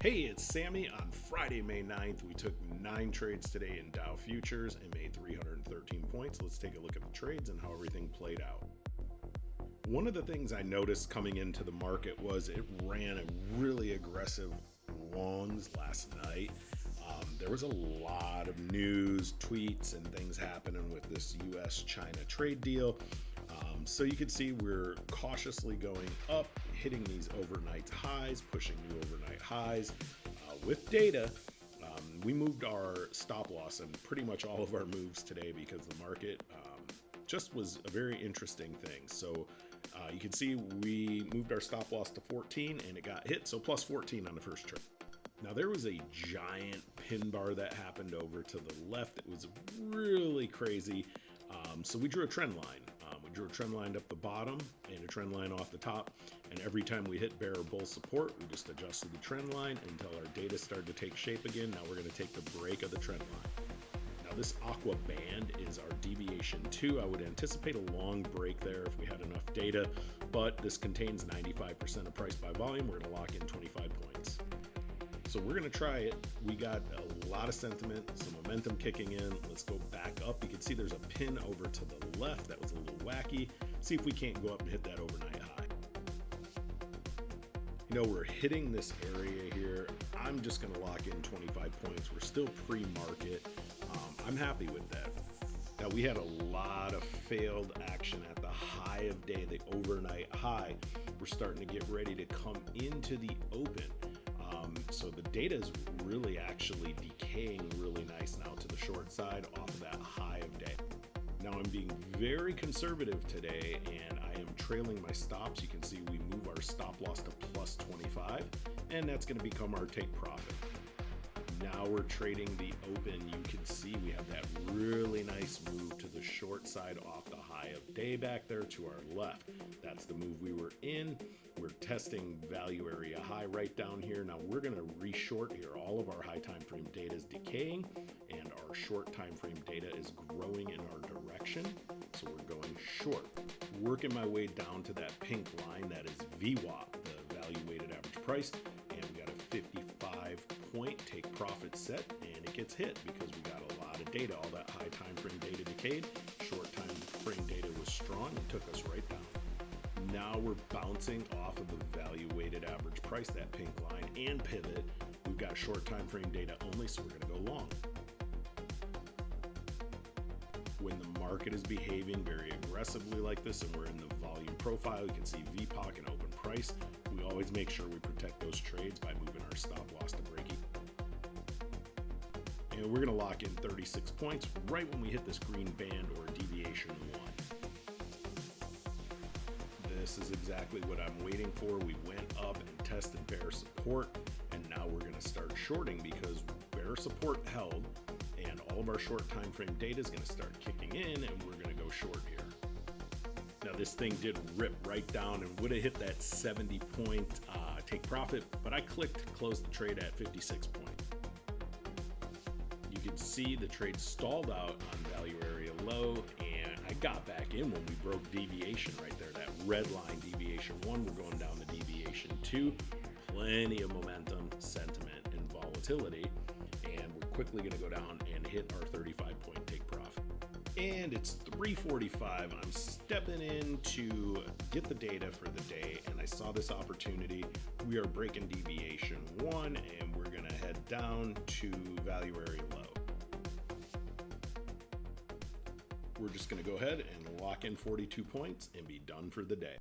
Hey, it's Sammy. On Friday, May 9th, we took 9 trades today in Dow Futures and made 313 points. Let's take a look at the trades and how everything played out. One of the things I noticed coming into the market was it ran a really aggressive longs last night. There was a lot of news, tweets, and things happening with this US-China trade deal. So you can see we're cautiously going up, hitting these overnight highs, pushing new overnight highs. With data, we moved our stop loss in pretty much all of our moves today because the market just was a very interesting thing. So you can see we moved our stop loss to 14 and it got hit, so plus 14 on the first trade. Now there was a giant pin bar that happened over to the left. It was really crazy. So we drew a trend line. We drew a trend line up the bottom and a trend line off the top. And every time we hit bear or bull support, we just adjusted the trend line until our data started to take shape again. Now we're going to take the break of the trend line. Now this aqua band is our deviation 2. I would anticipate a long break there if we had enough data, but this contains 95% of price by volume. We're going to lock in 25 points. So we're going to try it. We got a lot of sentiment, some momentum kicking in. Let's go back up. You can see there's a pin over to the left. That was a little wacky. See if we can't go up and hit that overnight high. You know, we're hitting this area here. I'm just going to lock in 25 points. We're still pre-market. I'm happy with that. Now, we had a lot of failed action at the high of day, the overnight high. We're starting to get ready to come into the open. So the data is really actually decaying really nice now to the short side off of that high of day. Now I'm being very conservative today and I am trailing my stops. You can see we move our stop loss to plus 25 and that's going to become our take profit. Now we're trading the open. You can see we have that really nice move to the short side off the high of day back there to our left. That's the move we were in. We're testing value area high right down here. Now we're going to re-short here. All of our high time frame data is decaying and our short time frame data is growing in our direction. So we're going short. Working my way down to that pink line that is VWAP, the value weighted average price, and we got a 55 point take profit set and it gets hit because we got a lot of data. All that high time frame data decayed, short time frame data was strong and took us right down. Now we're bouncing off of the value weighted average price, that pink line, and pivot. We've got short time frame data only, so we're going to go long. When the market is behaving very aggressively like this and we're in the volume profile, you can see VPOC and open price. We always make sure we protect those trades by moving our stop loss to break even. And we're going to lock in 36 points right when we hit this green band or deviation 1. This is exactly what I'm waiting for. We went up and tested bear support and now we're going to start shorting because bear support held and all of our short time frame data is going to start kicking in and we're going to go short here. Now this thing did rip right down and would have hit that 70 point take profit, but I clicked close the trade at 56 point. You can see the trade stalled out on value area low and I got back in when we broke deviation right there, that red line deviation 1. We're going down the deviation 2. Plenty of momentum, sentiment, and volatility. And we're quickly going to go down and hit our 35 point take profit. And it's 3:45. I'm stepping in to get the data for the day and I saw this opportunity. We are breaking deviation 1 and we're going to head down to value area low. We're just going to go ahead and lock in 42 points and be done for the day.